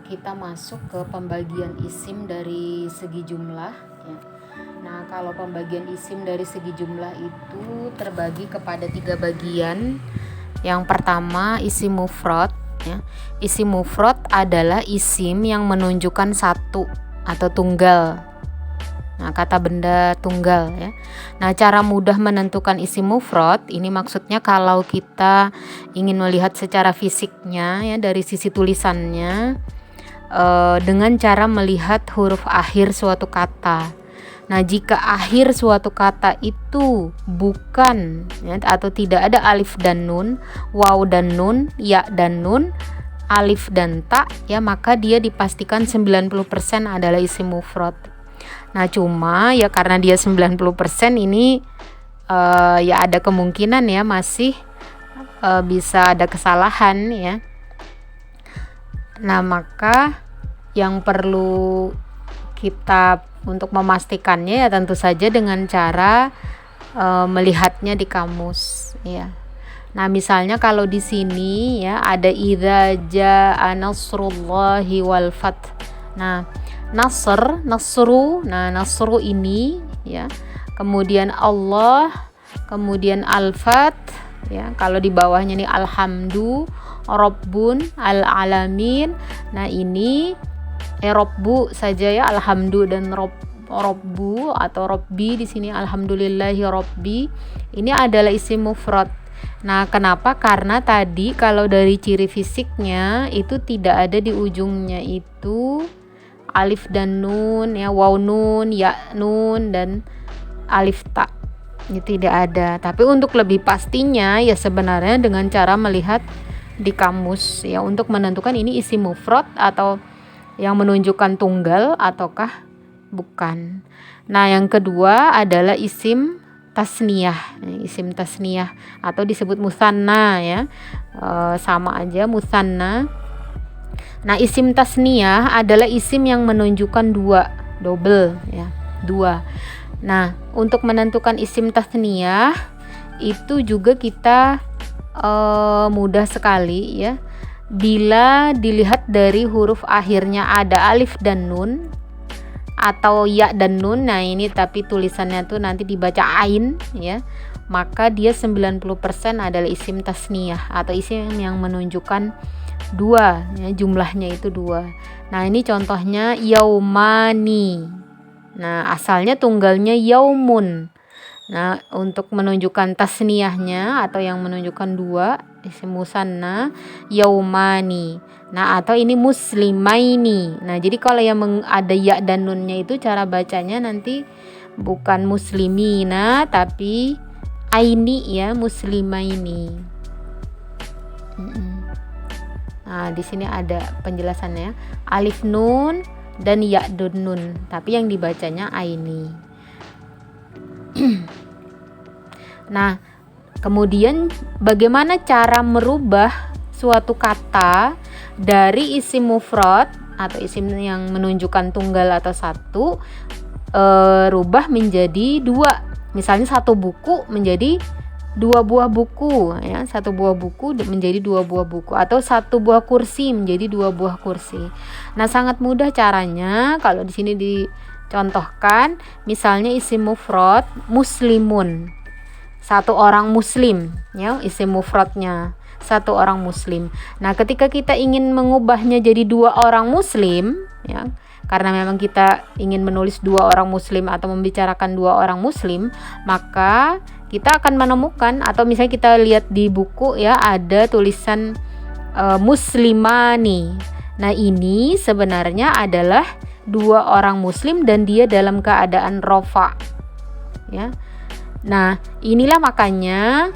kita masuk ke pembagian isim dari segi jumlah ya. Nah, kalau pembagian isim dari segi jumlah itu terbagi kepada 3 bagian. Yang pertama isim mufrad ya. Isim mufrad adalah isim yang menunjukkan satu atau tunggal. Nah, kata benda tunggal ya. Nah, cara mudah menentukan isim mufrad ini maksudnya kalau kita ingin melihat secara fisiknya ya dari sisi tulisannya dengan cara melihat huruf akhir suatu kata. Nah, jika akhir suatu kata itu bukan ya, atau tidak ada alif dan nun, waw dan nun, ya dan nun, alif dan ta ya, maka dia dipastikan 90% adalah isim mufrad. Nah, cuma ya karena dia 90% ini ya ada kemungkinan ya masih bisa ada kesalahan ya. Nah, maka yang perlu kita untuk memastikannya ya tentu saja dengan cara melihatnya di kamus ya. Nah, misalnya kalau di sini ya ada idza jaa nasrullahi wal fath. Nah, nasru, nah nasru ini ya. Kemudian Allah, kemudian al-fath ya. Kalau di bawahnya nih alhamdu, rabbun, al-alamin. Nah, ini rabbu saja ya, alhamdu dan rabbu atau rabbi di sini alhamdulillahi rabbi. Ini adalah isim mufrad. Nah, kenapa? Karena tadi kalau dari ciri fisiknya itu tidak ada di ujungnya itu alif dan nun ya, waw nun, ya nun dan alif ta. Ini tidak ada. Tapi untuk lebih pastinya ya sebenarnya dengan cara melihat di kamus ya untuk menentukan ini isim mufrad atau yang menunjukkan tunggal ataukah bukan. Nah, yang kedua adalah isim tasniyah. Isim tasniyah atau disebut musanna ya. Sama aja musanna. Nah, isim tasniyah adalah isim yang menunjukkan dua, double ya, dua. Nah, untuk menentukan isim tasniyah itu juga kita mudah sekali ya. Bila dilihat dari huruf akhirnya ada alif dan nun atau ya dan nun, nah ini tapi tulisannya tuh nanti dibaca ain ya, maka dia 90% adalah isim tasniyah atau isim yang menunjukkan dua ya, jumlahnya itu dua. Nah, ini contohnya yaumani. Nah, asalnya tunggalnya yaumun. Nah, untuk menunjukkan tasniyahnya atau yang menunjukkan dua, isim musanna yaumani. Nah, atau ini muslimaini. Nah, jadi kalau yang ada ya dan nunnya itu cara bacanya nanti bukan muslimina tapi aini ya, muslimaini. Nah, di sini ada penjelasannya. Alif nun dan ya dan nun, tapi yang dibacanya aini. Nah, kemudian bagaimana cara merubah suatu kata dari isim mufrad atau isim yang menunjukkan tunggal atau satu rubah menjadi dua. Misalnya satu buku menjadi dua buah buku ya, satu buah buku menjadi dua buah buku atau satu buah kursi menjadi dua buah kursi. Nah, sangat mudah caranya kalau di sini dicontohkan, misalnya isim mufrad muslimun, satu orang muslim ya, isim mufradnya satu orang muslim. Nah, ketika kita ingin mengubahnya jadi dua orang muslim ya, karena memang kita ingin menulis dua orang muslim atau membicarakan dua orang muslim, maka kita akan menemukan atau misalnya kita lihat di buku ya ada tulisan muslimani. Nah, ini sebenarnya adalah dua orang muslim dan dia dalam keadaan rofa ya. Nah, inilah makanya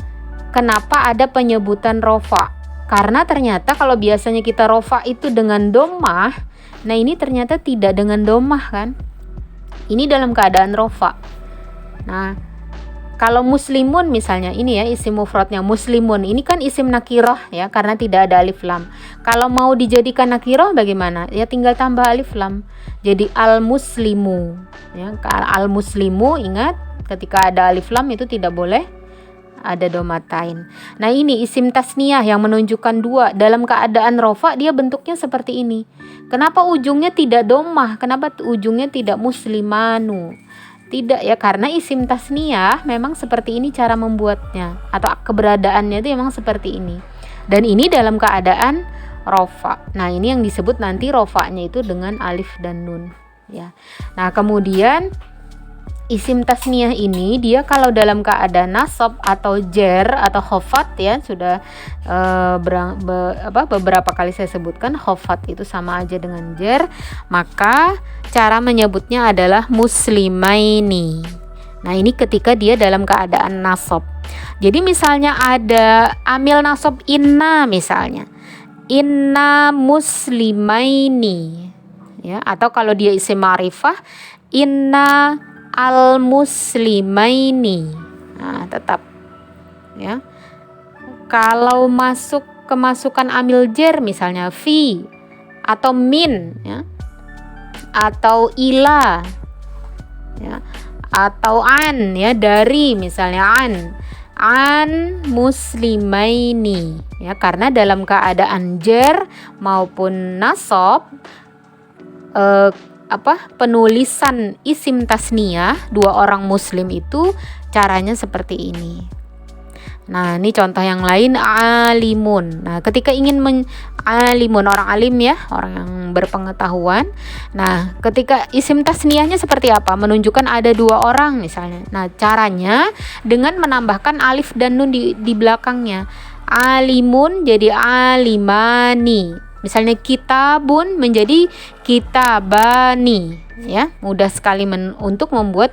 kenapa ada penyebutan rofa, karena ternyata kalau biasanya kita rofa itu dengan domah, nah ini ternyata tidak dengan domah kan, ini dalam keadaan rofa. Nah, kalau muslimun misalnya ini ya isim mufradnya muslimun, ini kan isim nakirah ya karena tidak ada alif lam. Kalau mau dijadikan nakirah bagaimana? Ya tinggal tambah alif lam. Jadi al muslimu ya, al muslimu, ingat ketika ada alif lam itu tidak boleh ada domatain. Nah ini isim tasniyah yang menunjukkan dua. Dalam keadaan rofa dia bentuknya seperti ini. Kenapa ujungnya tidak domah? Kenapa ujungnya tidak muslimanu? Tidak ya, karena isim tasniyah memang seperti ini cara membuatnya, atau keberadaannya itu memang seperti ini. Dan ini dalam keadaan rofa. Nah ini yang disebut nanti rofanya itu dengan alif dan nun ya. Nah kemudian isim tasniyah ini dia kalau dalam keadaan nasab atau jer atau khofat ya, sudah beberapa kali saya sebutkan khofat itu sama aja dengan jer, maka cara menyebutnya adalah muslimaini. Nah ini ketika dia dalam keadaan nasab. Jadi misalnya ada amil nasab inna, misalnya inna muslimaini ya, atau kalau dia isim ma'rifah inna al-muslimaini. Nah, tetap ya. Kalau kemasukan amil jer misalnya fi atau min ya, atau ila ya, atau an ya, dari misalnya an muslimaini ya, karena dalam keadaan jer maupun nasab penulisan isim tasniyah dua orang muslim itu caranya seperti ini. Nah ini contoh yang lain, alimun. Nah ketika ingin alimun, orang alim ya, orang yang berpengetahuan. Nah ketika isim tasniyahnya seperti apa? Menunjukkan ada dua orang misalnya. Nah caranya dengan menambahkan alif dan nun di belakangnya. Alimun jadi alimani. Misalnya kitabun menjadi kitabani ya, mudah sekali untuk membuat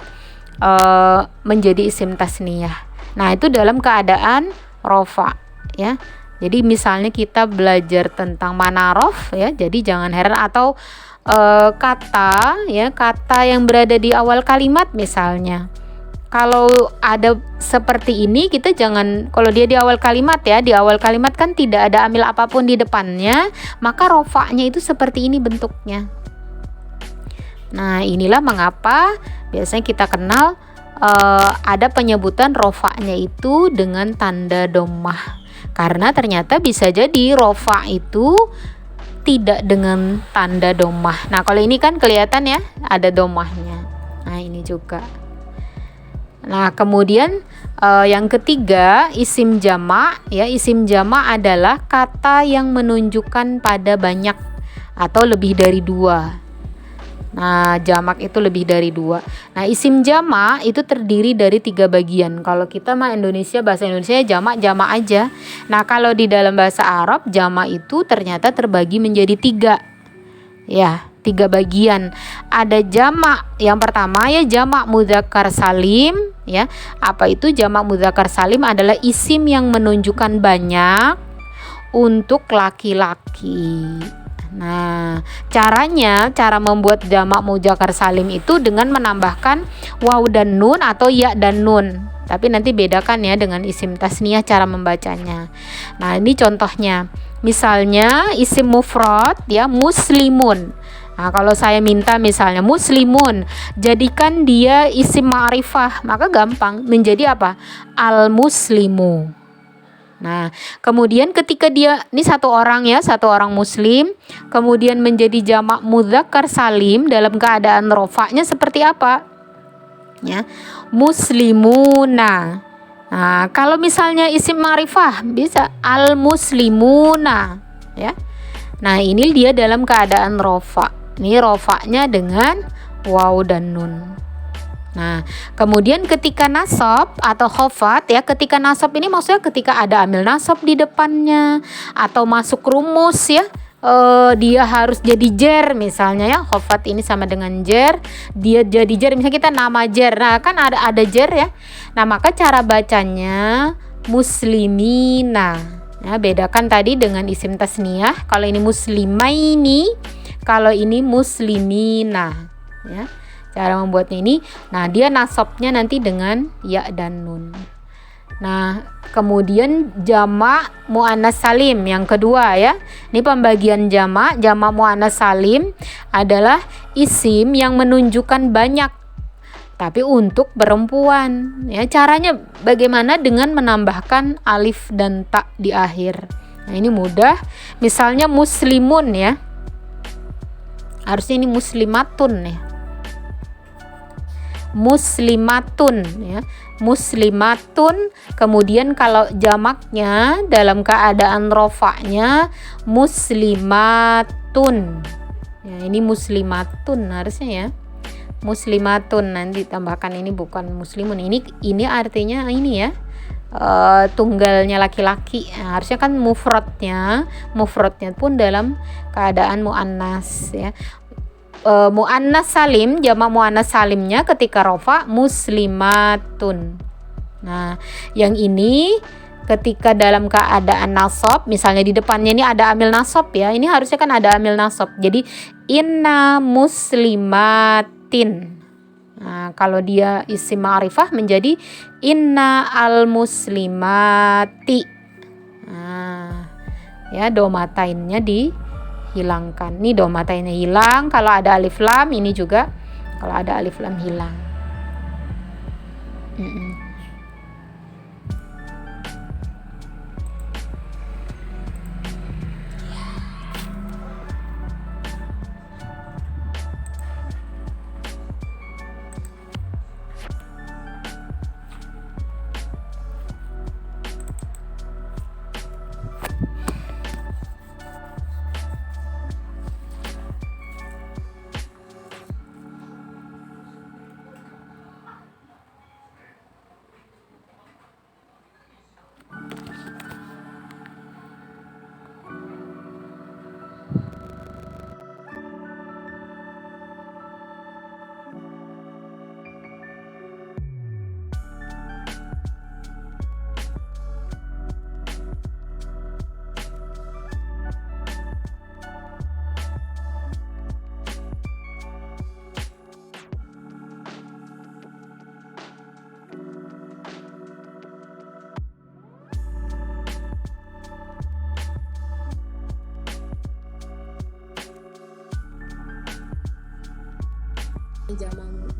menjadi isim tasniyah. Nah itu dalam keadaan rofa ya. Jadi misalnya kita belajar tentang manarof ya, jadi jangan heran, atau kata yang berada di awal kalimat misalnya. Kalau ada seperti ini, kita jangan, kalau dia di awal kalimat ya, di awal kalimat kan tidak ada amil apapun di depannya, maka rofanya itu seperti ini bentuknya. Nah inilah mengapa biasanya kita kenal ada penyebutan rofanya itu dengan tanda domah, karena ternyata bisa jadi rofa itu tidak dengan tanda domah. Nah kalau ini kan kelihatan ya ada domahnya. Nah ini juga. Nah kemudian yang ketiga isim jamak ya. Isim jamak adalah kata yang menunjukkan pada banyak atau lebih dari dua. Nah jamak itu lebih dari dua. Nah isim jamak itu terdiri dari 3 bagian. Kalau kita bahasa Indonesia jamak aja. Nah kalau di dalam bahasa Arab jamak itu ternyata terbagi menjadi 3 ya, 3 bagian. Ada jamak yang pertama ya, jamak mudzakkar salim ya. Apa itu jamak mudzakkar salim? Adalah isim yang menunjukkan banyak untuk laki-laki. Nah, cara membuat jamak mudzakkar salim itu dengan menambahkan waw dan nun atau ya dan nun. Tapi nanti bedakan ya dengan isim tasniyah cara membacanya. Nah, ini contohnya. Misalnya isim mufrad ya, muslimun. Nah, kalau saya minta misalnya muslimun, jadikan dia isim ma'rifah, maka gampang menjadi apa? Al-muslimu. Nah, kemudian ketika dia ini satu orang muslim, kemudian menjadi jamak mudzakkar salim dalam keadaan rofa'nya seperti apa? Ya, muslimuna. Nah, kalau misalnya isim ma'rifah bisa al-muslimuna, ya. Nah, ini dia dalam keadaan rofa. Ini rofa'nya dengan waw dan nun. Nah, kemudian ketika nasab atau khofat ya, ketika nasab ini maksudnya ketika ada amil nasab di depannya atau masuk rumus ya, dia harus jadi jer misalnya ya, khofat ini sama dengan jer, dia jadi jer misalnya kita nama jer. Nah, kan ada jer ya. Nah, maka cara bacanya muslimina. Ya, bedakan tadi dengan isim tasniyah. Kalau ini muslimaini, kalau ini muslimina ya. Cara membuatnya ini, nah dia nasabnya nanti dengan ya dan nun. Nah, kemudian jamak muannas salim yang kedua ya. Ini pembagian jamak muannas salim adalah isim yang menunjukkan banyak tapi untuk perempuan. Ya, caranya bagaimana? Dengan menambahkan alif dan ta di akhir. Nah, ini mudah. Misalnya muslimun ya. Harusnya ini muslimatun ya. Muslimatun ya. Muslimatun, kemudian kalau jamaknya dalam keadaan rofaknya muslimatun. Ya, ini muslimatun harusnya ya. Muslimatun, nanti tambahkan ini bukan muslimun. Ini artinya ini ya. Tunggalnya laki-laki. Nah, harusnya kan mufradnya pun dalam keadaan muannas ya. Muannas salim, jamak muannas salimnya ketika rofa muslimatun. Nah, yang ini ketika dalam keadaan nasab, misalnya di depannya ini ada amil nasab ya. Ini harusnya kan ada amil nasab. Jadi inna muslimatin. Nah, kalau dia isim ma'rifah menjadi inna al muslimati. Nah, ya domatainnya dihilangkan. Ini domatainnya hilang. Kalau ada alif lam, ini juga kalau ada alif lam hilang.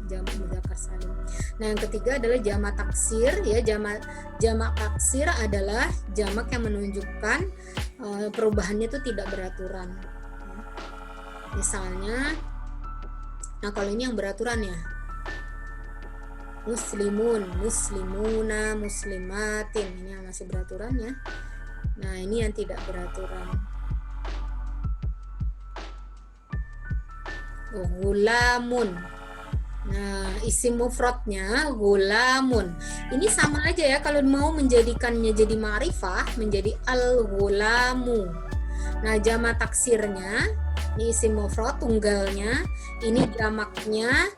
Jamak mudzakkar salim. Nah, yang ketiga adalah jamak taksir ya. Jamak taksir adalah jamak yang menunjukkan perubahannya itu tidak beraturan. Misalnya, nah kalau ini yang beraturan ya. Muslimun, muslimuna, muslimatin, ini yang masih beraturan ya. Nah, ini yang tidak beraturan. Gulamun. Nah, isim mufradnya gulamun. Ini sama aja ya, kalau mau menjadikannya jadi ma'rifah menjadi al-gulamu. Nah, jamak taksirnya ini isim mufrad tunggalnya, ini jamaknya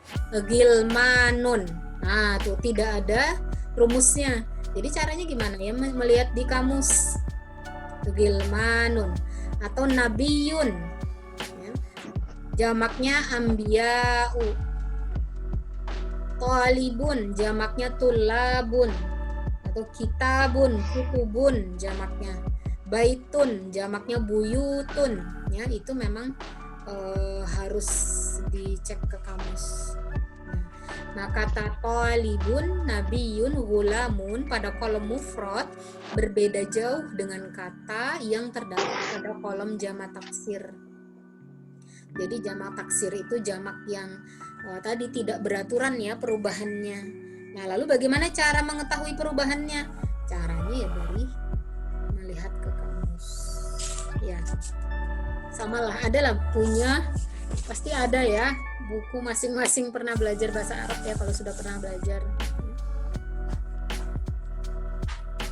gilmanun. Nah, tuh tidak ada rumusnya. Jadi caranya gimana ya? Melihat di kamus. Gilmanun atau nabiyun. Ya. Jamaknya ambiya'u. Talibun jamaknya tulabun atau kitabun, kutubun jamaknya. Baitun jamaknya buyutun. Ya, itu memang harus dicek ke kamus. Nah, kata talibun, nabiyun, gulamun pada kolom mufrad berbeda jauh dengan kata yang terdapat pada kolom jamak taksir. Jadi jamak taksir itu jamak yang tadi tidak beraturan ya perubahannya. Nah, lalu bagaimana cara mengetahui perubahannya? Caranya ya dari melihat ke kamus. Ya, samalah, adalah punya, pasti ada ya buku masing-masing pernah belajar bahasa Arab ya kalau sudah pernah belajar.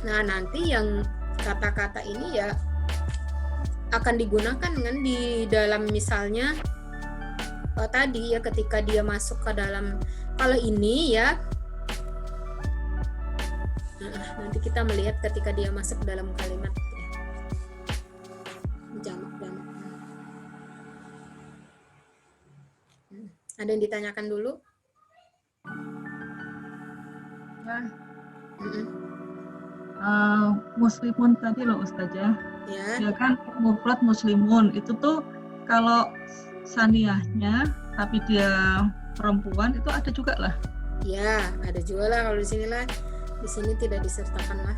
Nah, nanti yang kata-kata ini ya akan digunakan kan di dalam misalnya tadi ya ketika dia masuk ke dalam, kalau ini ya nanti kita melihat ketika dia masuk ke dalam kalimat ya. Jamak. Ada yang ditanyakan dulu? Muslimun tadi loh Ustazah. Ya kan mufrad muslimun itu tuh kalau saniyahnya tapi dia perempuan itu ada juga lah. Ya, ada juga lah kalau di sini lah. Di sini tidak disertakan lah.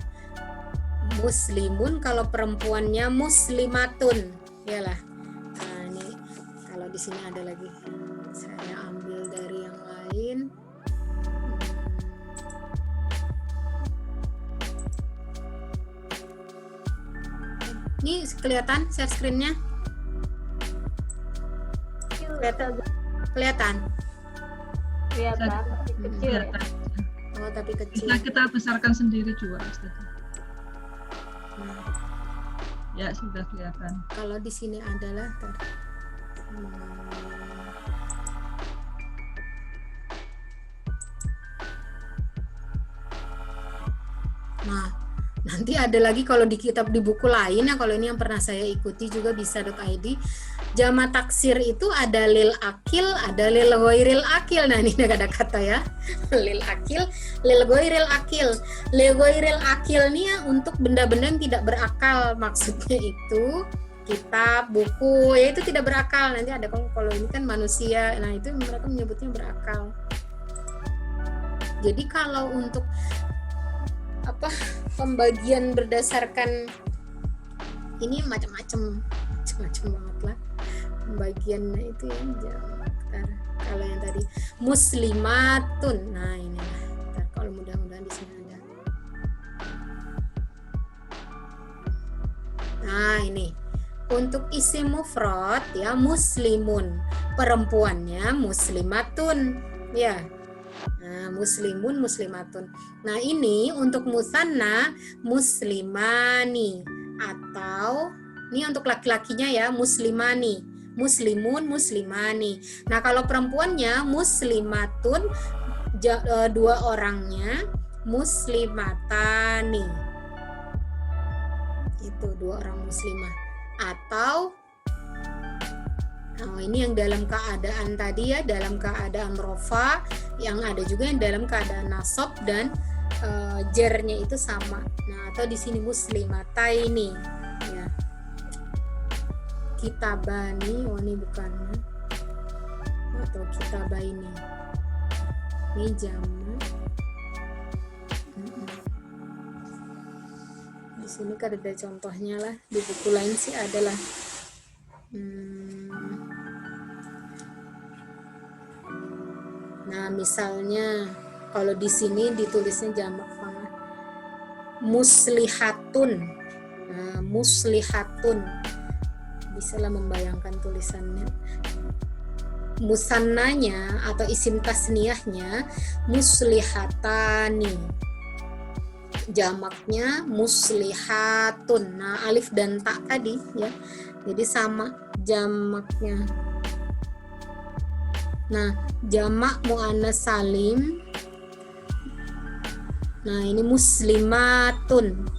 Muslimun kalau perempuannya muslimatun, iyalah. Nah, ini kalau di sini ada lagi. Saya ambil dari yang lain. Ini kelihatan share screen-nya? Kelihatan? Kelihatan, tapi kecil ya. Oh, tapi kecil. Bisa kita besarkan sendiri juga, Ustaz. Ya, sudah kelihatan. Kalau di sini adalah nah, nanti ada lagi kalau di kitab di buku lain ya, kalau ini yang pernah saya ikuti juga bisa.id. Jama taksir itu ada lil akil, ada lil ghairil akil. Nah, ini ada kata ya. Lil akil, lil ghairil akil. Lil ghairil akil ini ya untuk benda-benda yang tidak berakal. Maksudnya itu kitab, buku, ya itu tidak berakal. Nanti ada kalau ini kan manusia. Nah, itu mereka menyebutnya berakal. Jadi kalau untuk pembagian berdasarkan ini macam-macam banget lah pembagiannya itu ya. Kalau yang tadi muslimatun, nah inilah. Kalau mudah-mudahan di sini ada. Nah ini untuk isim mufrad ya muslimun, perempuannya muslimatun ya. Nah, muslimun, muslimatun. Nah, ini untuk musanna muslimani, atau ini untuk laki-lakinya ya muslimani, muslimun, muslimani. Nah, kalau perempuannya muslimatun, dua orangnya muslimatani. Itu dua orang muslimah. Atau ini yang dalam keadaan tadi ya, dalam keadaan rofa, yang ada juga yang dalam keadaan nasab dan jernya itu sama. Nah, atau di sini muslimataini ya. Kitabani, ini bukan. Atau kitabaini. Ini jamak. Di sini kan ada contohnya lah, di buku lain sih adalah nah, misalnya kalau di sini ditulisnya jamak muslihatun. Nah, muslihatun. Bisalah membayangkan tulisannya. Musannanya atau isim tasniyahnya muslihatani. Jamaknya muslihatun. Nah, alif dan ta tadi ya. Jadi sama jamaknya. Nah, jamak muannas salim. Nah, ini muslimatun.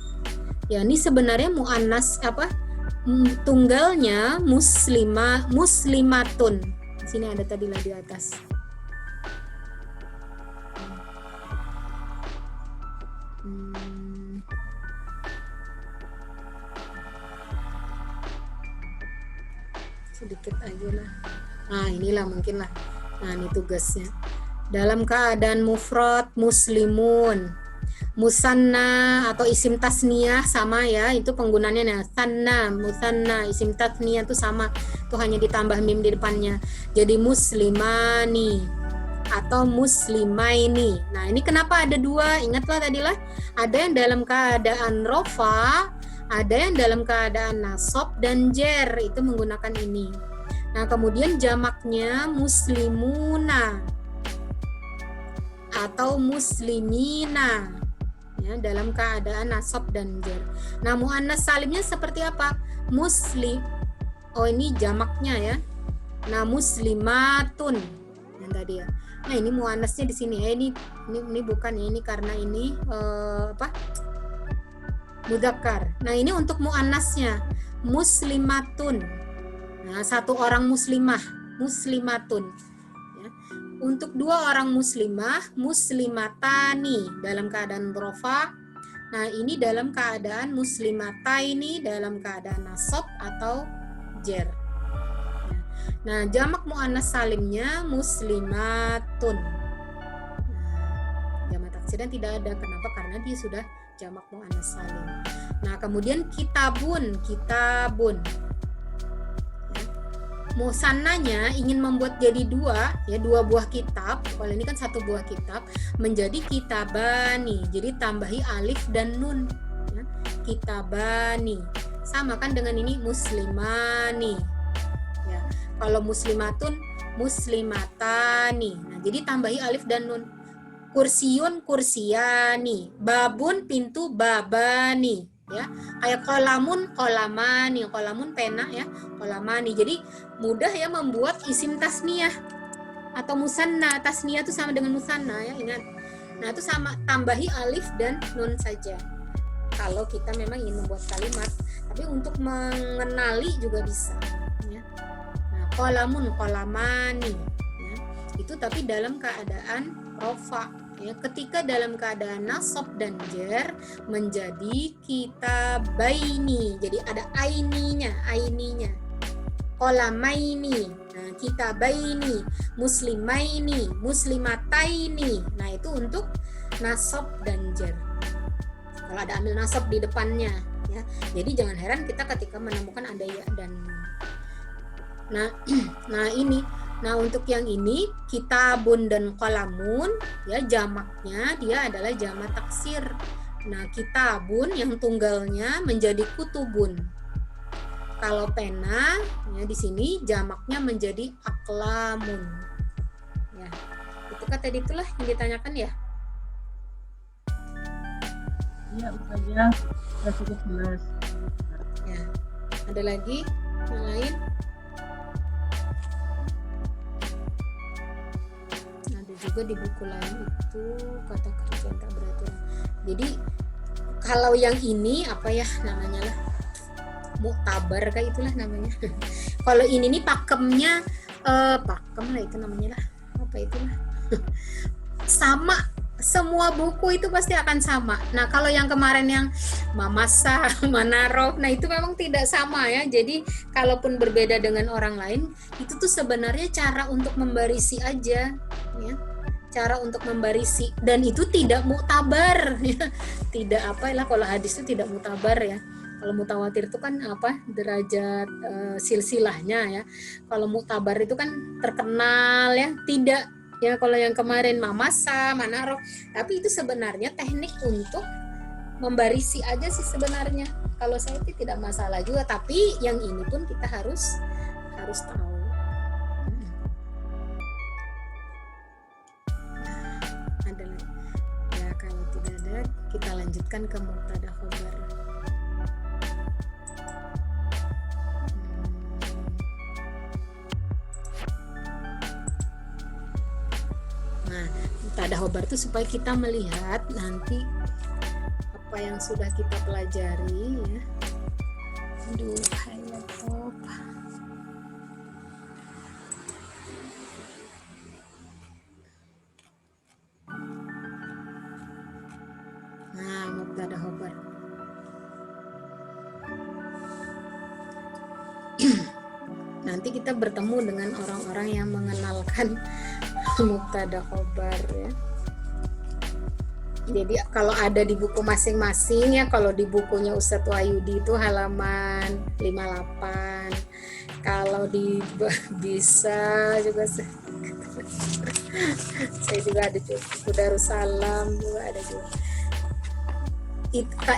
Ya, ini sebenarnya muannas tunggalnya muslimatun. Di sini ada tadi lah di atas. Sedikit aja lah. Nah, inilah mungkin lah. Nah, ini tugasnya. Dalam keadaan mufrad muslimun, musanna atau isim tasniyah sama ya, itu penggunaannya nah, sanna, musanna, isim tasniyah itu sama, itu hanya ditambah mim di depannya. Jadi muslimani atau muslimaini. Nah, ini kenapa ada dua? Ingatlah tadi lah, ada yang dalam keadaan rofa, ada yang dalam keadaan nasab dan jer, itu menggunakan ini. Nah, kemudian jamaknya muslimuna atau muslimina ya, dalam keadaan nasab dan jer. Nah, muannas salimnya seperti apa? Muslim. Oh, ini jamaknya ya. Nah, muslimatun yang tadi ya. Nah, ini muannasnya di sini. Ini bukan ya, ini karena ini mudzakkar. Nah, ini untuk muannasnya muslimatun. Nah, satu orang muslimah, muslimatun. Ya. Untuk dua orang muslimah, muslimatani dalam keadaan rofa. Nah, ini dalam keadaan muslimataini dalam keadaan nasab atau jer. Nah, jamak muannas salimnya muslimatun. Nah, taksiran tidak ada. Kenapa? Karena dia sudah jamak muannats salim. Nah, kemudian kitabun. Musannanya ingin membuat jadi dua buah kitab. Kalau ini kan satu buah kitab, menjadi kitabani. Jadi tambahi alif dan nun ya. Kitabani sama kan dengan ini muslimani ya. Kalau muslimatun muslimatani. Nah, jadi tambahi alif dan nun. Kursiun kursiani, babun pintu babani ya. Kayak kolamun pena ya, kolamani. Jadi mudah ya membuat isim tasniyah atau musanna. Tasniyah itu sama dengan musanna ya, ingat. Nah, itu sama, tambahi alif dan nun saja kalau kita memang ingin membuat kalimat. Tapi untuk mengenali juga bisa ya. Nah, kolamani ya. Itu tapi dalam keadaan rofa ya. Ketika dalam keadaan nasab dan jar menjadi kitabaini, jadi ada aininya. Qolamaini, nah kitabaini, muslimaini, muslimataini. Nah, itu untuk nasab dan jar. Kalau ada amil nasab di depannya ya. Jadi jangan heran kita ketika menemukan ada ya dan nah ini. Nah, untuk yang ini kitabun dan qalamun ya, jamaknya dia adalah jamak taksir. Nah, kitabun yang tunggalnya menjadi kutubun. Kalau pena ya di sini jamaknya menjadi aklamun. Ya. Itu kan tadi itulah yang ditanyakan ya. Iya, Ustazah, sudah cukup jelas. Ya. Ada lagi yang lain? Juga di buku lain itu kata kerja yang tak beraturan. Jadi kalau yang ini apa ya namanya lah, muktabar kayak itulah namanya. Kalau ini nih pakemnya pakem lah itu namanya lah, apa itulah. Sama, semua buku itu pasti akan sama. Nah, kalau yang kemarin yang mamasa, manarof, nah itu memang tidak sama ya. Jadi kalaupun berbeda dengan orang lain, itu tuh sebenarnya cara untuk membarisi aja ya. Cara untuk membarisi, dan itu tidak muktabar ya. Tidak apa lah, kalau hadis itu tidak muktabar ya. Kalau mutawatir itu kan apa derajat silsilahnya ya. Kalau muktabar itu kan terkenal ya. Tidak ya, kalau yang kemarin mamasa, manarof, tapi itu sebenarnya teknik untuk membarisi aja sih sebenarnya. Kalau saya itu tidak masalah juga, tapi yang ini pun kita harus tahu. Kita lanjutkan ke mubtada khobar. Nah, mubtada khobar itu supaya kita melihat nanti apa yang sudah kita pelajari ya. Aduh, laptop. Nah, mubtada khobar. Nanti kita bertemu dengan orang-orang yang mengenalkan mubtada khobar ya. Jadi kalau ada di buku masing-masing ya, kalau di bukunya Ustadz Wahyudi itu halaman 58. Kalau di bisa juga saya juga ada buku Darussalam juga ada juga.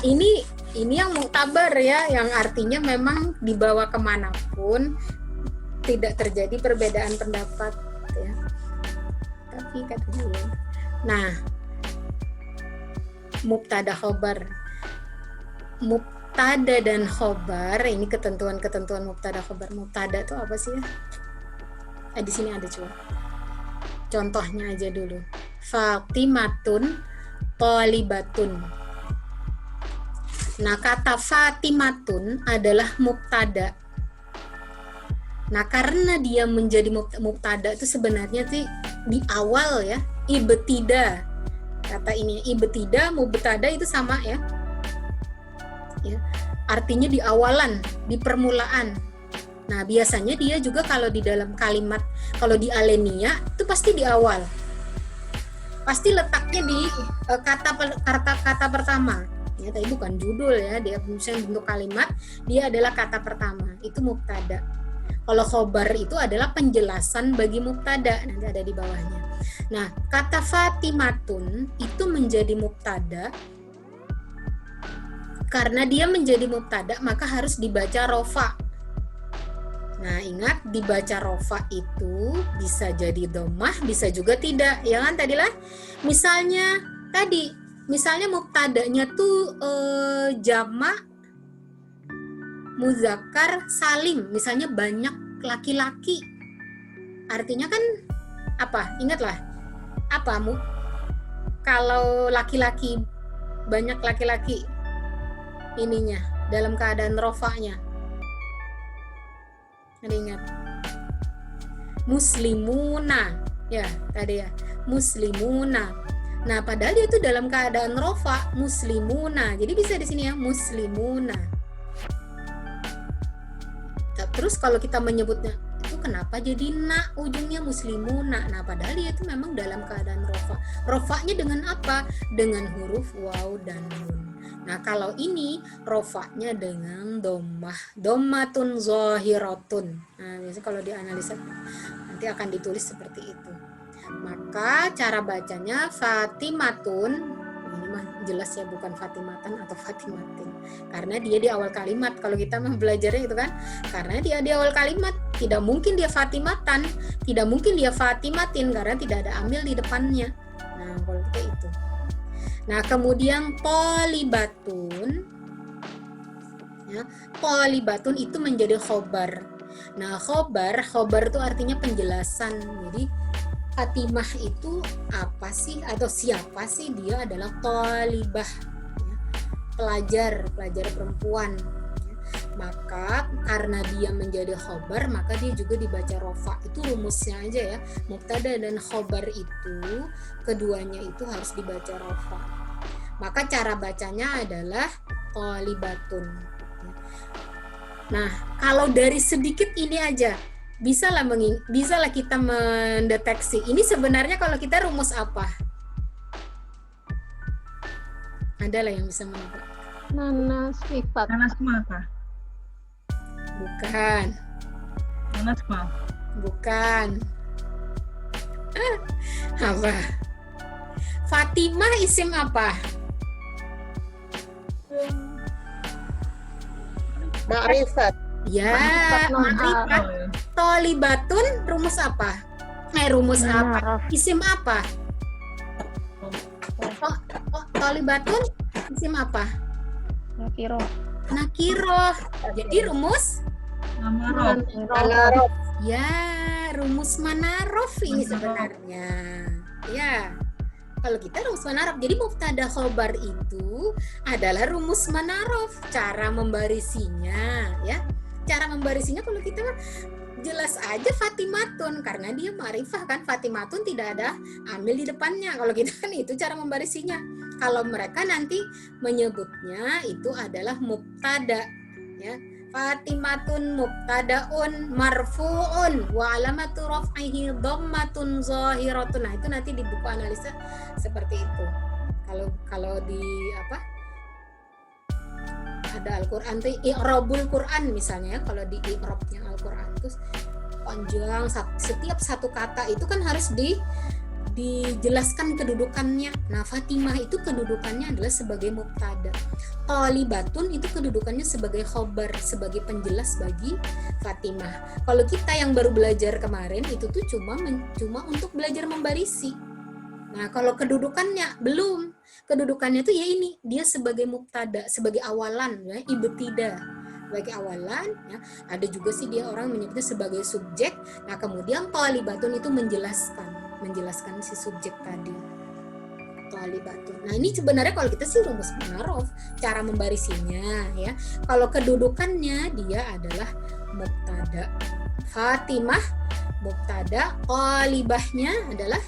Ini yang muktabar ya, yang artinya memang dibawa kemanapun tidak terjadi perbedaan pendapat ya. Tapi katanya, nah mubtada khobar, mubtada dan khobar ini ketentuan mubtada khobar. Mubtada itu apa sih ya? Di sini ada coba. Contohnya aja dulu. Fatimatun thalibatun. Nah, kata Fatimatun adalah mubtada. Nah, karena dia menjadi mubtada itu sebenarnya sih di awal ya, ibtida. Kata ini ibtida, mubtada itu sama ya. Ya. Artinya di awalan, di permulaan. Nah, biasanya dia juga kalau di dalam kalimat, kalau di alenia itu pasti di awal. pasti letaknya di kata pertama. Ya, tapi bukan judul ya, dia misalnya bentuk kalimat, dia adalah kata pertama, itu mubtada. Kalau khobar itu adalah penjelasan bagi mubtada, nanti ada di bawahnya. Nah, kata Fatimatun itu menjadi mubtada. Karena dia menjadi mubtada, maka harus dibaca rofa. Nah, ingat dibaca rofa itu bisa jadi dhammah, bisa juga tidak. Ya kan tadilah misalnya mubtadanya tuh jamak muzakkar salim, misalnya banyak laki-laki. Artinya kan apa? Ingatlah. Apa kalau laki-laki, banyak laki-laki ininya dalam keadaan rofanya. Ada ingat? Muslimuna. Ya, tadi ya. Muslimuna. Nah, padahal dia itu dalam keadaan rofa, muslimuna. Jadi bisa di sini ya, muslimuna. Terus kalau kita menyebutnya itu kenapa jadi na ujungnya muslimuna? Nah, padahal dia itu memang dalam keadaan rofa. Rofanya dengan apa? Dengan huruf waw dan nun. Nah, kalau ini rofanya dengan dhammah, dhammatun zahiratun. Nah, biasanya kalau dianalisa nanti akan ditulis seperti itu. Maka cara bacanya Fatimatun, ini mah jelas ya bukan Fatimatan atau Fatimatin, karena dia di awal kalimat. Kalau kita mah belajarnya itu kan, karena dia di awal kalimat, tidak mungkin dia Fatimatan, tidak mungkin dia Fatimatin karena tidak ada amil di depannya. Nah, kalau kita itu. Nah, kemudian Thalibatun, ya, Thalibatun itu menjadi khobar. Nah, khobar itu artinya penjelasan. Jadi Fatimah itu apa sih atau siapa sih? Dia adalah thalibah, ya, pelajar perempuan. Ya. Maka karena dia menjadi khobar, maka dia juga dibaca rofa. Itu rumusnya aja ya. Mubtada dan khobar itu keduanya itu harus dibaca rofa. Maka cara bacanya adalah thalibatun. Nah, kalau dari sedikit ini aja bisalah kita mendeteksi ini sebenarnya kalau kita rumus apa? Ada lah yang bisa menebak. Nanas sifat. Nanas maka. Bukan. Nanas ma. Bukan. Apa? Fatimah isim apa? Ma'rifat. Ya, ma'rifat. Thalibatun rumus apa? Rumus apa? Isim apa? Thalibatun isim apa? Nakiroh. Jadi rumus? Manarof. Ya, rumus manarof ini sebenarnya. Ya. Kalau kita rumus manarof, jadi mubtada khobar itu adalah rumus manarof, cara membarisinya, ya. Cara membarisinya kalau kita jelas aja Fatimatun karena dia ma'rifah kan, Fatimatun tidak ada amil di depannya. Kalau kita kan itu cara membarisinya. Kalau mereka nanti menyebutnya itu adalah mubtada, ya. Fatimatun mubtadaun marfuun wa alamatu raf'ihi dhammatun zahiratun. Nah, itu nanti di buku analisa seperti itu. Kalau di apa? Ada Al-Qur'an tuh i'rabul Qur'an misalnya, kalau di i'rabnya Al-Qur'an itu panjang, setiap satu kata itu kan harus dijelaskan kedudukannya. Nah, Fatimah itu kedudukannya adalah sebagai mubtada. Thalibatun itu kedudukannya sebagai khobar, sebagai penjelas bagi Fatimah. Kalau kita yang baru belajar kemarin itu tuh cuma untuk belajar membarisi. Nah, kalau kedudukannya belum. Kedudukannya tuh ya ini, dia sebagai mubtada, sebagai awalan, ya, ibtida. Sebagai awalan, ya. Ada juga sih dia orang menyebutnya sebagai subjek. Nah, kemudian thalibatun itu menjelaskan si subjek tadi. Thalibatun. Nah, ini sebenarnya kalau kita sih rumus ma'ruf, cara membarisinya, ya. Kalau kedudukannya dia adalah mubtada. Fatimah mubtada, thalibahnya adalah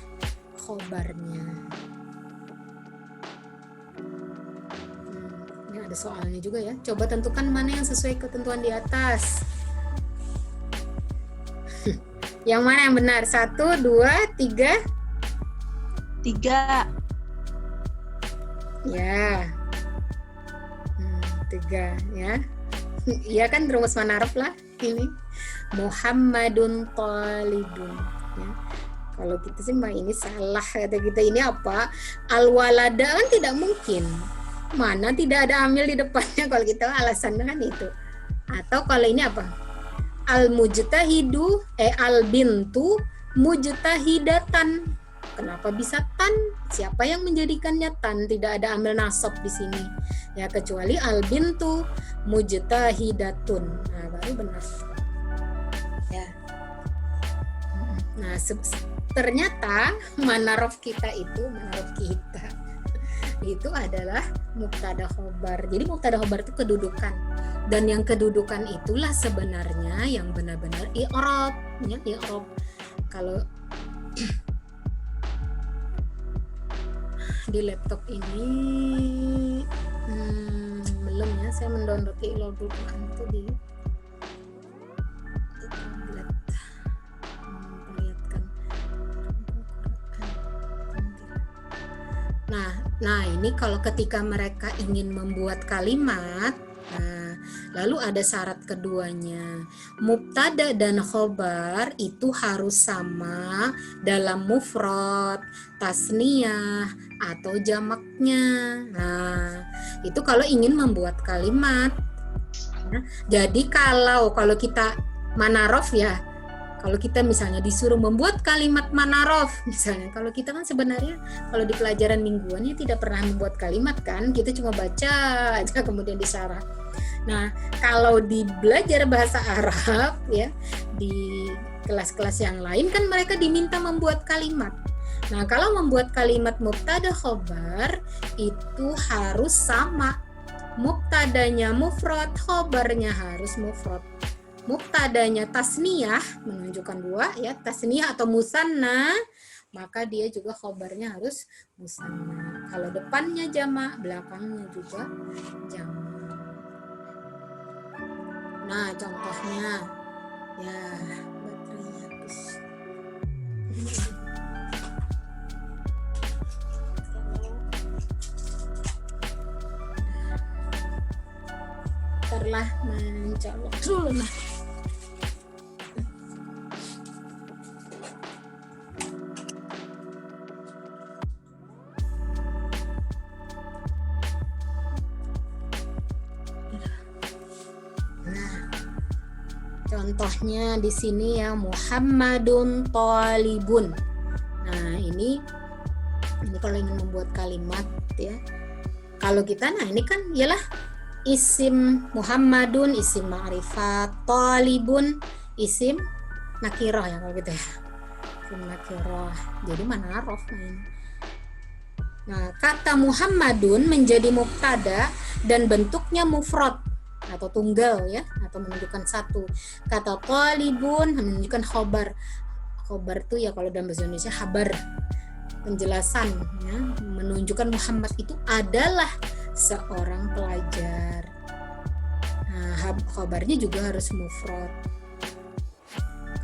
khobarnya. Ini ada soalnya juga ya. Coba tentukan mana yang sesuai ketentuan di atas. Yang mana yang benar? 1, 2, 3. 3. Ya. 3 ya. Iya kan rumus manaraf lah ini. Muhammadun talibun ya. Kalau kita sih mah ini salah kata kita, ini apa? Al-walada kan tidak mungkin. Mana tidak ada amil di depannya, kalau kita alasannya kan itu. Atau kalau ini apa? Al-mujtahidu al-bintu mujtahidatan. Kenapa bisa tan? Siapa yang menjadikannya tan? Tidak ada amil nasab di sini. Ya kecuali al-bintu mujtahidatun. Nah, baru benar. Ya. Nah, ternyata manaraf kita itu adalah mubtada khobar. Jadi mubtada khobar itu kedudukan. Dan yang kedudukan itulah sebenarnya yang benar-benar i'rab, ya, i'rab. Kalau di laptop ini belum ya, saya mendownload Ilodul Quran itu di tablet, memperlihatkan. Nah ini kalau ketika mereka ingin membuat kalimat, lalu ada syarat keduanya, mubtada dan khobar itu harus sama dalam mufrad, tasniyah atau jamaknya. Nah, itu kalau ingin membuat kalimat. Jadi kalau kita manaraf ya, kalau kita misalnya disuruh membuat kalimat manaraf, misalnya kalau kita kan sebenarnya kalau di pelajaran mingguan ya tidak pernah membuat kalimat kan, kita cuma baca aja kemudian disyarah. Nah, kalau di belajar bahasa Arab ya, di kelas-kelas yang lain kan mereka diminta membuat kalimat. Nah, kalau membuat kalimat mubtada khobar itu harus sama. Mubtadanya mufrad, khobarnya harus mufrad. Mubtadanya tasniyah, menunjukkan 2 ya, tasniyah atau musanna, maka dia juga khobarnya harus musanna. Kalau depannya jamak, belakangnya juga jamak. Nah, contohnya ya, baterainya habis. Bentarlah, mencolok dulu lah. Contohnya di sini ya, Muhammadun talibun. Nah, ini kalau ingin membuat kalimat ya. Kalau kita ini kan ialah isim Muhammadun, isim ma'rifat, talibun, isim nakirah ya kalau gitu ya. Isim nakirah. Jadi manaraf ini. Nah, kata Muhammadun menjadi mubtada dan bentuknya mufrad atau tunggal ya, atau menunjukkan satu. Kata talibun menunjukkan khobar. Khobar itu ya kalau dalam bahasa Indonesia khabar, penjelasan ya, menunjukkan Muhammad itu adalah seorang pelajar. Nah, khobarnya juga harus mufrad.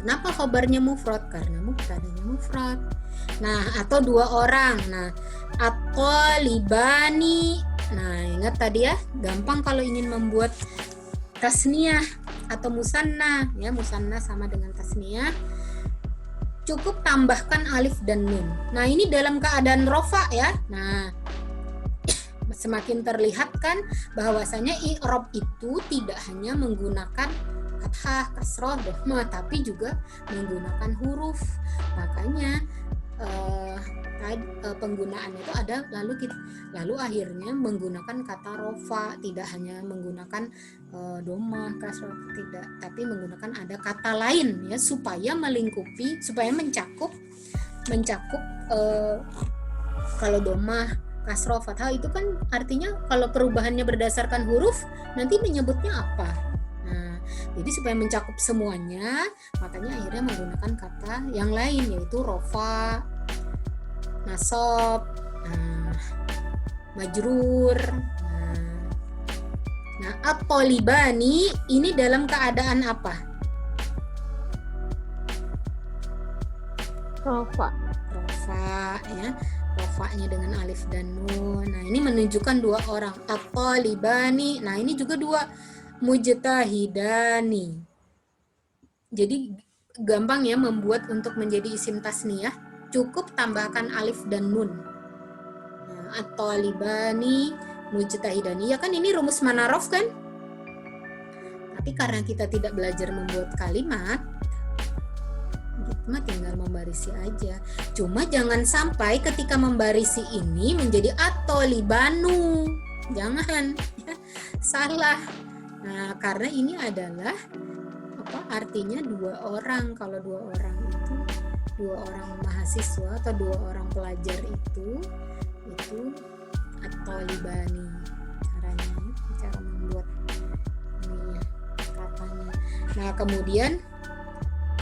Kenapa khobarnya mufrad? Karena mubtadanya mufrad. Nah, atau 2 orang. Nah, at-talibani. Nah, ingat tadi ya, gampang kalau ingin membuat tasniyah atau musanna, ya, musanna sama dengan tasniyah. Cukup tambahkan alif dan nun. Nah, ini dalam keadaan rofa ya. Nah, semakin terlihat kan bahwasanya i'rab itu tidak hanya menggunakan fathah, kasroh, dhammah, tapi juga menggunakan huruf. Makanya penggunaannya itu ada lalu akhirnya menggunakan kata rofa, tidak hanya menggunakan dhammah, kasroh, tidak, tapi menggunakan ada kata lain ya, supaya melingkupi, supaya mencakup kalau dhammah, kasroh, fathah itu kan artinya kalau perubahannya berdasarkan huruf nanti menyebutnya apa. Nah, jadi supaya mencakup semuanya, makanya akhirnya menggunakan kata yang lain, yaitu rofa, nasab, majrur. Nah, at-talibani ini dalam keadaan apa? Rofa. Rofa ya. rofaknya dengan alif dan nun. Nah, ini menunjukkan dua orang, at-talibani. Nah, ini juga dua, mujtahidani. Jadi gampang ya membuat untuk menjadi isim tasniyah, cukup tambahkan alif dan nun. Nah, at-talibani, mujtahidani. Ya kan ini rumus manarof kan? Tapi karena kita tidak belajar membuat kalimat, kita tinggal membarisi aja. Cuma jangan sampai ketika membarisi ini menjadi at-talibanu. Jangan, ya, salah. Nah, karena ini adalah artinya dua orang. Kalau dua orang itu dua orang mahasiswa atau dua orang pelajar itu at-talibani. Caranya, cara membuat ini ya, katanya. Nah, kemudian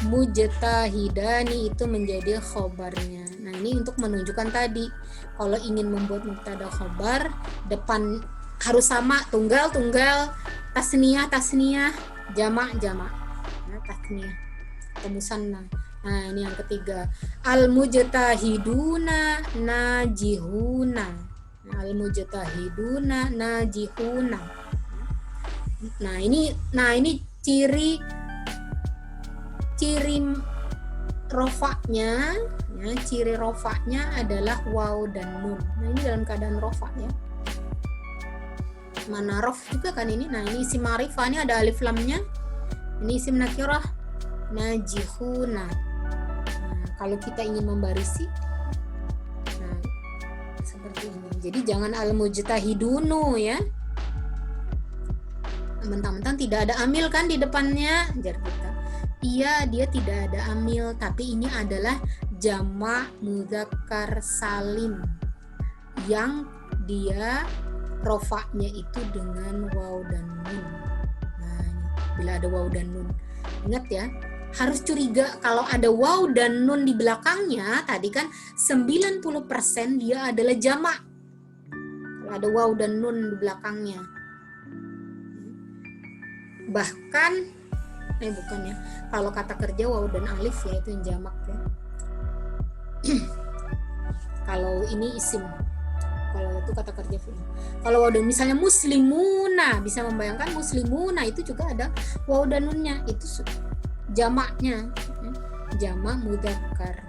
mujtahidani itu menjadi khobarnya. Nah, ini untuk menunjukkan tadi kalau ingin membuat mubtada khobar, depan harus sama, tunggal, tasniyah, jamak. Nah, tasniyah atau musanna. Nah, ini yang ketiga, al mujtahiduna najihuna. Al mujtahiduna najihuna. Nah, ini ciri rofaknya, ya, ciri rofaknya adalah waw dan nun. Nah, ini dalam keadaan rofak ya. Manarof juga kan ini. Nah, ini isim ma'rifah, ini ada alif lamnya. Ini isim nakirah, najihuna. Nah, kalau kita ingin membarisi, nah, seperti ini. Jadi jangan al-mujtahidunu ya. Mentang-mentang tidak ada amil kan di depannya, jar kita. Iya, dia tidak ada amil, tapi ini adalah jamak mudzakkar salim yang dia rofaknya itu dengan waw dan nun. Nah, ini, bila ada waw dan nun, ingat ya, harus curiga kalau ada waw dan nun di belakangnya. Tadi kan 90% dia adalah jamak kalau ada waw dan nun di belakangnya. Bahkan bukan ya, kalau kata kerja waw dan alif ya itu yang jamak ya. Kalau ini isim, kalau itu kata kerja fi'il. Kalau waw dan misalnya muslimuna, bisa membayangkan muslimuna itu juga ada waw dan nunnya, itu jamaknya, jamak mudzakkar.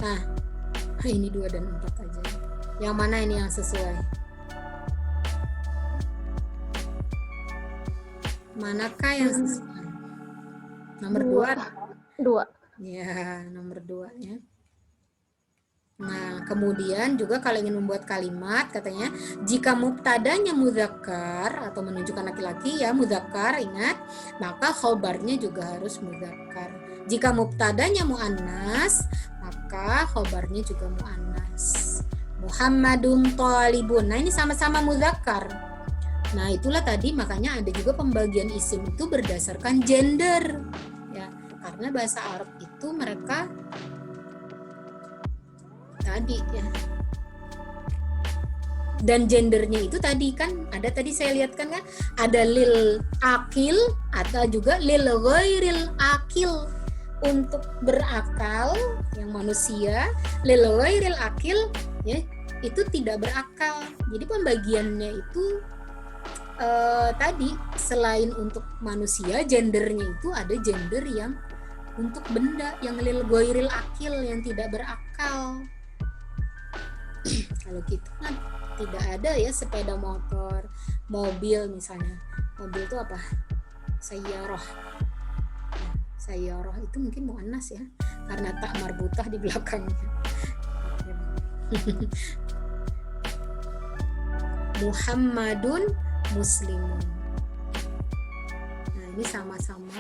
Nah, ini 2 dan 4 aja. Yang mana ini yang sesuai? Manakah yang sesuai? Nomor 2? Ya, nomor 2 ya. Nah, kemudian juga kalau ingin membuat kalimat, katanya jika mubtadanya mudzakkar atau menunjukkan laki-laki ya mudzakkar, ingat, maka khobarnya juga harus mudzakkar. Jika mubtadanya muannas, maka khobarnya juga muannas. Muhammadun thalibun. Nah, ini sama-sama mudzakkar. Nah, itulah tadi makanya ada juga pembagian isim itu berdasarkan gender. Ya, karena bahasa Arab itu mereka tadi ya. Dan gendernya itu tadi kan ada, tadi saya lihat kan ada lil akil atau juga lil ghairil akil, untuk berakal yang manusia, lil ghairil akil ya itu tidak berakal. Jadi pembagiannya itu tadi selain untuk manusia, gendernya itu ada gender yang untuk benda, yang lil ghairil akil, yang tidak berakal. Kalau kita kan tidak ada ya, sepeda motor, mobil misalnya. Mobil itu apa? Sayyarah. Nah, sayyarah itu mungkin muannas ya, karena tak marbutah di belakangnya. Muhammadun muslimun. Nah, ini sama-sama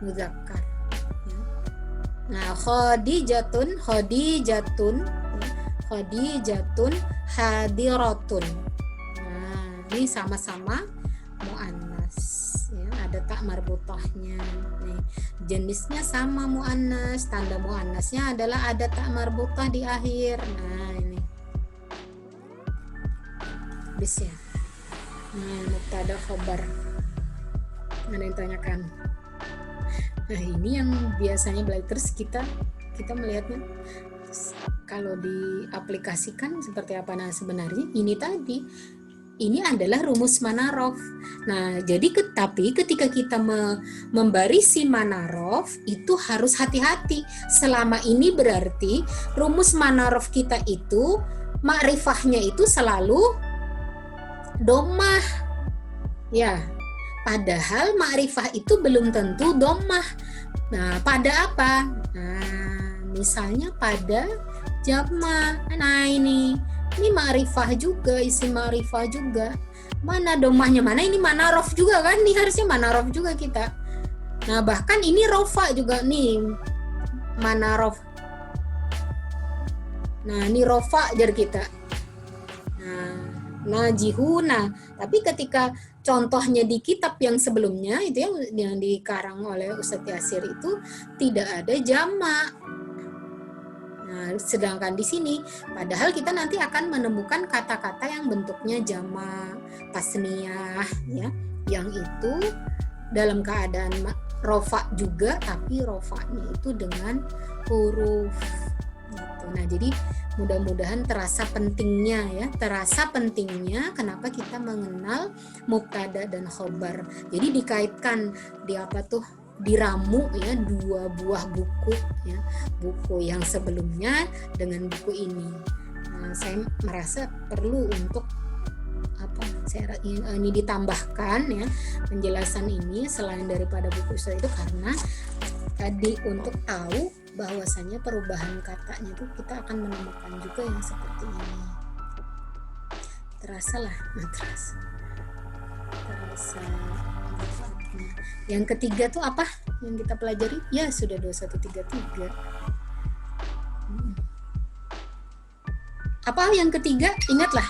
mudzakkar ya. Nah, khadijatun hadiratun. Nah, ini sama-sama muannas ya, ada tak marbutahnya. Nih, jenisnya sama muannas, tanda muannasnya adalah ada tak marbutah di akhir. Nah, ini habis ya. Nah, mubtada khobar. Ada yang tanyakan. Nah, ini yang biasanya belajar, terus kita melihatnya kalau diaplikasikan seperti apa. Nah, sebenarnya ini tadi, ini adalah rumus Manarov. Nah, jadi tapi ketika kita membarisi Manarov itu harus hati-hati. Selama ini berarti rumus Manarov kita itu makrifahnya itu selalu domah. Ya, padahal makrifah itu belum tentu domah. Nah, pada apa? Nah, misalnya pada jama. Nah, ini makrifah juga, isim makrifah juga. Mana domahnya? Mana ini manarov juga kan? Ini harusnya manarov juga kita. Nah, bahkan ini rofa juga nih. Manarov. Nah, ini rofa jar kita. Nah, jihuna. Tapi ketika contohnya di kitab yang sebelumnya itu yang dikarang oleh Ustadz Yasir itu tidak ada jamak. Nah, sedangkan di sini padahal kita nanti akan menemukan kata-kata yang bentuknya jamak, tasniyah ya, yang itu dalam keadaan rofa juga, tapi rofanya itu dengan huruf gitu. Nah, jadi mudah-mudahan terasa pentingnya kenapa kita mengenal mubtada dan khobar. Jadi dikaitkan diramu ya, dua buah buku ya, buku yang sebelumnya dengan buku ini. Nah, saya merasa perlu untuk ini ditambahkan ya penjelasan ini selain daripada buku Ustaz itu, karena tadi untuk tahu bahwasanya perubahan katanya itu kita akan menemukan juga yang seperti ini. Terasa manfaatnya. Yang ketiga tuh apa yang kita pelajari? Ya, sudah 2133. Apa yang ketiga? Ingatlah.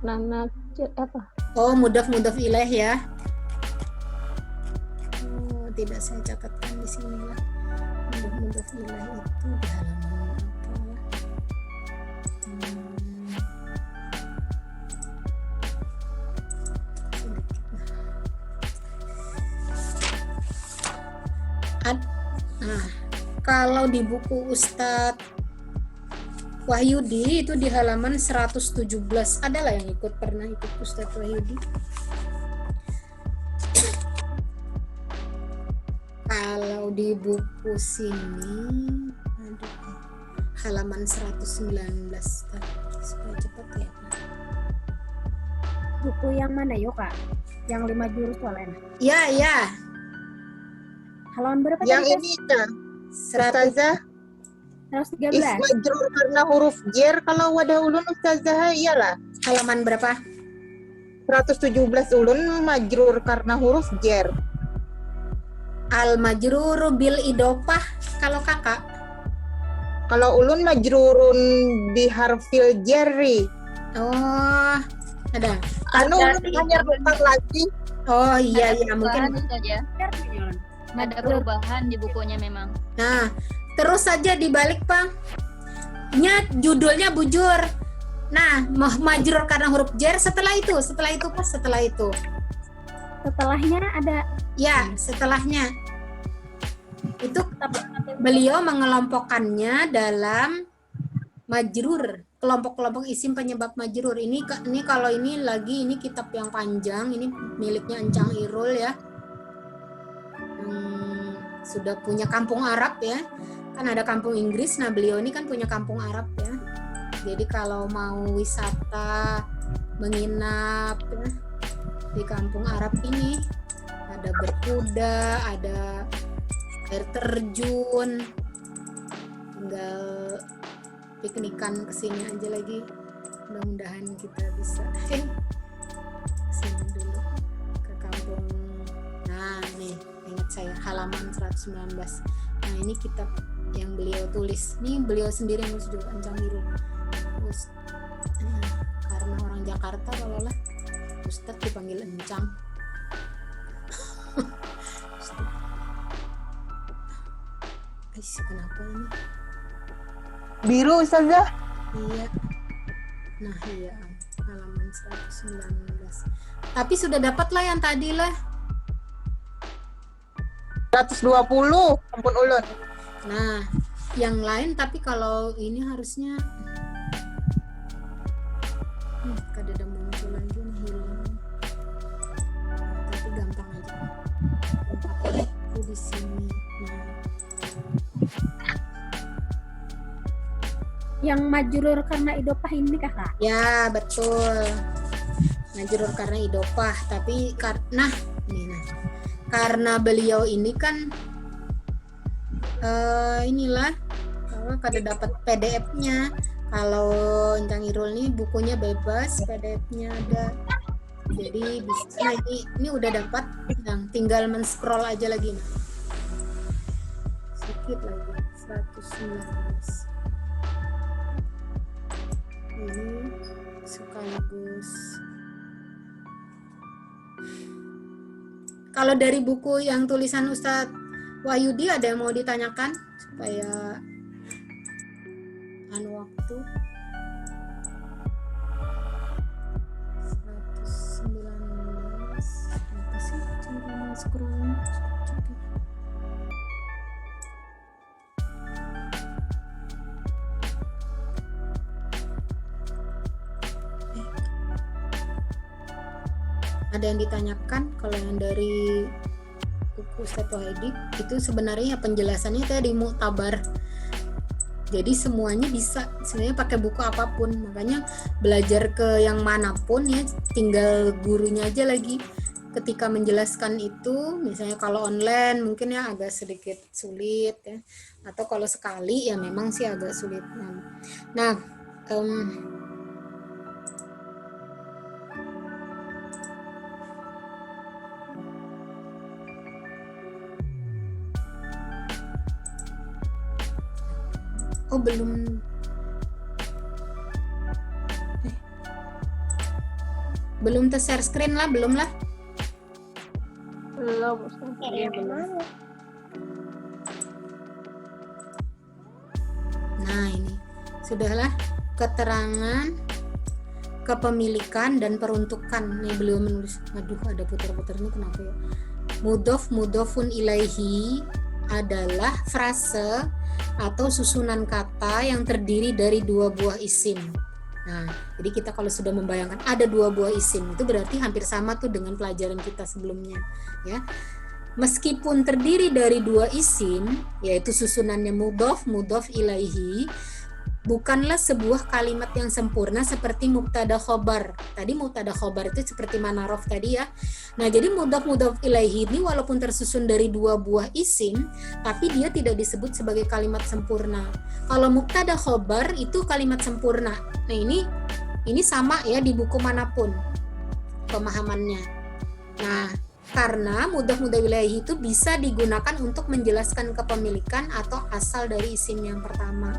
Nana apa? Oh, mudhaf ilaih ya. Tidak saya catatkan di sini lah. Mudhaf ilaih itu di halaman apa lah? Nah, kalau di buku Ustadz Wahyudi itu di halaman 117, adalah yang pernah ikut Ustadz Wahyudi. Kalau di buku sini halaman 119, supaya cepat ya. Buku yang mana yuk Kak? Yang 5 jurus soalnya. Iya. Halaman berapa yang tadi? ini ya, Ustazah 113. Ismajrur karena huruf jer, kalau wadah ulun Ustazah iyalah. Halaman berapa? 117 ulun majrur karena huruf jer. Al majruru bil idopah kalau kakak. Kalau ulun majrurun biharfil jerri. Oh, ada. Anu ulun hanya rukang lagi. Oh iya mungkin saja. Ada perubahan di bukunya memang. Nah, terus saja dibalik Bang. Judulnya bujur. Nah, majrur karena huruf jer setelah itu pas setelah itu. Setelahnya ada. Ya, setelahnya. Itu beliau mengelompokkannya dalam majrur, kelompok-kelompok isim penyebab majrur. Ini kalau ini kitab yang panjang, ini miliknya Encang Irul ya. Sudah punya kampung Arab ya. Kan ada kampung Inggris, nah beliau ini kan punya kampung Arab ya. Jadi kalau mau wisata, menginap ya, di kampung Arab ini ada berkuda, ada air terjun, tinggal piknikan kesini aja lagi. Mudah-mudahan kita bisa kesini dulu ke kampung. Nah nih, ingat saya halaman 119. Nah ini kitab yang beliau tulis. Ini beliau sendiri yang nulis juga, Encang Irul. Terus karena orang Jakarta kalau lah Ustadz dipanggil Encang. Kenapa ini? Biru Ustazah. Iya. Nah iya. halaman 119. Tapi sudah dapat lah yang tadi lah. 120, ampun ulun. Nah, yang lain tapi kalau ini harusnya kadang muncul lagi nih, hilang. Tapi gampang aja. Aku di sini. Nah, Yang majrur karena idopah ini kakak. ya betul. Majrur karena idopah, tapi karena karena beliau ini kan inilah kada dapat PDF-nya. Kalau Encang Irul nih bukunya bebas, PDF-nya ada. Jadi bisa. Nah, ini udah dapat, yang tinggal men-scroll aja lagi nih. Sedikit lagi 119. Ini sekaligus. Kalau dari buku yang tulisan Ustadz Wahyudi ada yang mau ditanyakan supaya waktu 119 apa sih cara scroll. Ada yang ditanyakan kalau yang dari buku Ustadz Wahyudi itu sebenarnya penjelasannya tadi Muktabar. Jadi semuanya bisa sebenarnya pakai buku apapun, makanya belajar ke yang manapun ya, tinggal gurunya aja lagi ketika menjelaskan itu. Misalnya kalau online mungkin ya agak sedikit sulit ya, atau kalau sekali ya memang sih agak sulit. Nah, belum share screen lah, belum lah. Belum, Ustaz. Iya, belum. Nah, ini sudahlah keterangan kepemilikan dan peruntukan. Nih beliau menulis, aduh ada putar-putar ini kenapa ya. Mudhofun ilaihi adalah frase atau susunan kata yang terdiri dari dua buah isim. Nah, jadi kita kalau sudah membayangkan ada dua buah isim, itu berarti hampir sama tuh dengan pelajaran kita sebelumnya, ya. Meskipun terdiri dari dua isim, yaitu susunannya mudhof ilaihi, bukanlah sebuah kalimat yang sempurna seperti mubtada khobar. Tadi mubtada khobar itu seperti manarof tadi ya. Nah, jadi mudhof ilaihi ini walaupun tersusun dari dua buah isim, tapi dia tidak disebut sebagai kalimat sempurna. Kalau mubtada khobar itu kalimat sempurna. Nah, ini sama ya di buku manapun pemahamannya. Nah, karena mudhof ilaihi itu bisa digunakan untuk menjelaskan kepemilikan atau asal dari isim yang pertama.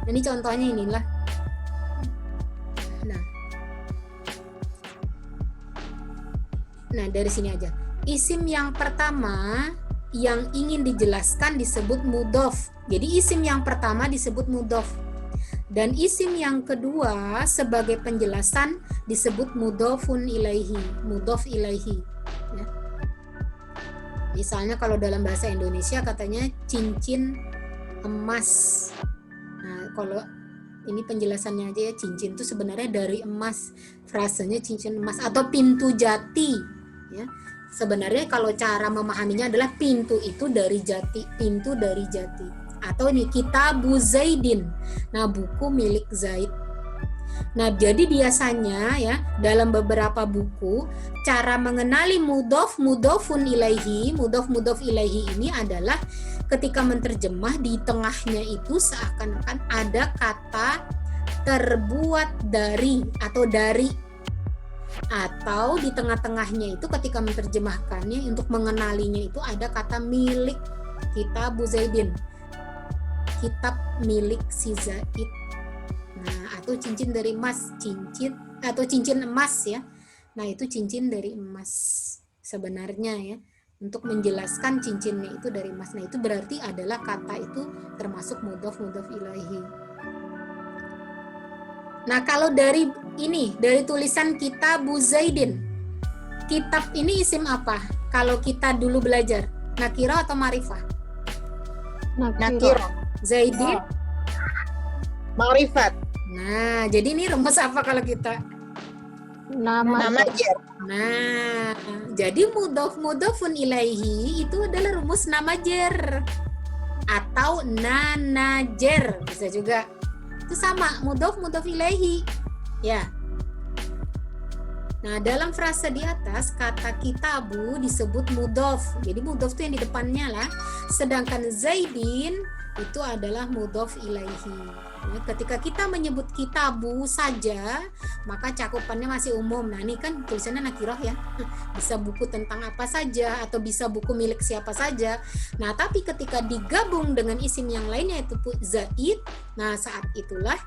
Ini contohnya inilah. Nah, dari sini aja. Isim yang pertama yang ingin dijelaskan disebut mudhof. Jadi isim yang pertama disebut mudhof. Dan isim yang kedua sebagai penjelasan disebut mudhofun ilaihi, mudhof ilaihi. Ya. Misalnya kalau dalam bahasa Indonesia katanya cincin emas. Nah, kalau ini penjelasannya aja ya, cincin itu sebenarnya dari emas, frasenya cincin emas atau pintu jati ya. Sebenarnya kalau cara memahaminya adalah pintu itu dari jati, pintu dari jati. Atau ini Kitabu Zaidin. Nah, buku milik Zaid. Nah, jadi biasanya ya dalam beberapa buku cara mengenali mudhofun ilaihi, mudhof ilaihi ini adalah ketika menterjemah di tengahnya itu seakan-akan ada kata terbuat dari atau dari, atau di tengah-tengahnya itu ketika menerjemahkannya untuk mengenalinya itu ada kata milik, Kitabu Zaidin, kitab milik si Zaid. Nah, atau cincin dari emas, cincin atau cincin emas ya. Nah, itu cincin dari emas sebenarnya ya. Untuk menjelaskan cincinnya itu dari emas. Nah, itu berarti adalah kata itu termasuk mudhof ilaihi. Nah, kalau dari tulisan Kitabu Zaidin, kitab ini isim apa? Kalau kita dulu belajar, nakiro atau ma'rifah? Nakiro. Zaidin. Ma'rifat. Nah, jadi ini rumus apa kalau kita? Nama jar. Nah, jadi mudhofun ilaihi itu adalah rumus nama jar atau nanajer, bisa juga. Itu sama, mudhof ilaihi. Ya. Nah, dalam frasa di atas kata kitabu disebut mudhof. Jadi mudhof itu yang di depannya lah. Sedangkan Zaidin itu adalah mudhof ilaihi. Ya, ketika kita menyebut kitabu saja, maka cakupannya masih umum. Nah, ini kan tulisannya nakirah ya. Bisa buku tentang apa saja atau bisa buku milik siapa saja. Nah, tapi ketika digabung dengan isim yang lainnya yaitu Zaid, nah saat itulah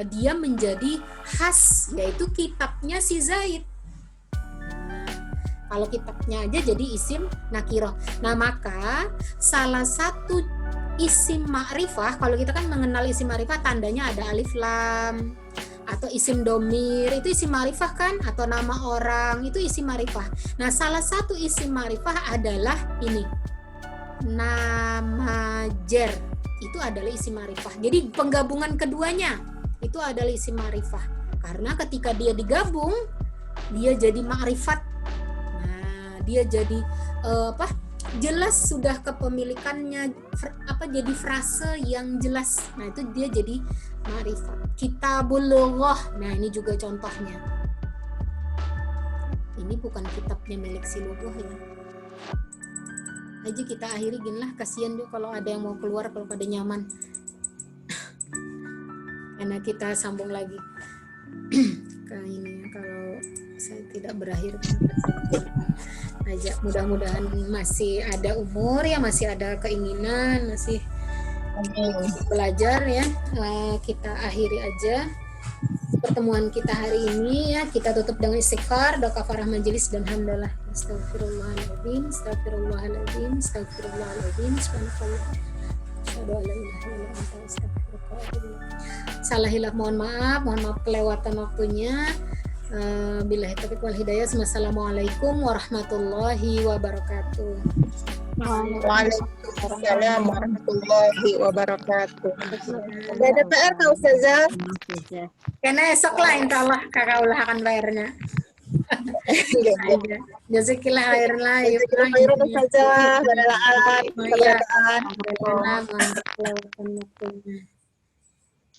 dia menjadi khas, yaitu kitabnya si Zaid. Kalau kitabnya aja jadi isim nakirah. Nah, maka salah satu isim ma'rifah, kalau kita kan mengenal isim ma'rifah tandanya ada alif lam, atau isim domir, itu isim ma'rifah kan, atau nama orang, itu isim ma'rifah. Nah, salah satu isim ma'rifah adalah ini, nama jar, itu adalah isim ma'rifah. Jadi penggabungan keduanya itu adalah isim ma'rifah. Karena ketika dia digabung, dia jadi ma'rifat. Nah, dia jadi jelas sudah kepemilikannya, jadi frase yang jelas. Nah, itu dia jadi ma'rifat. Kitabul lughah. Nah, ini juga contohnya. Ini bukan kitabnya milik si lughah ya. Aja kita akhiri gini lah, kasihan juga kalau ada yang mau keluar, kalau pada nyaman. Karena kita sambung lagi. Kayak ini kalau saya tidak berakhir aja, mudah-mudahan masih ada umur ya, masih ada keinginan, masih belajar ya. Kita akhiri aja pertemuan kita hari ini ya. Kita tutup dengan istighfar, doa kafarah majelis dan hamdalah. Astagfirullahaladzim, astagfirullahaladzim, astagfirullahaladzim, subhanallah. Asyhadu an la ilaha illa anta astaghfiruka wa atubu ilaik. Salah hilaf mohon maaf kelewatan waktunya. Billahi taufiq wal hidayah. Wassalamualaikum warahmatullahi wabarakatuh. Waalaikumsalam warahmatullahi wabarakatuh. Ada PR Kak Ustazah? Karena esok lah insya Allah kakak ulah akan bayarnya. Jazakillah khairan lah. Jazakillah khairan Ustazah. Barakallahu. Iya.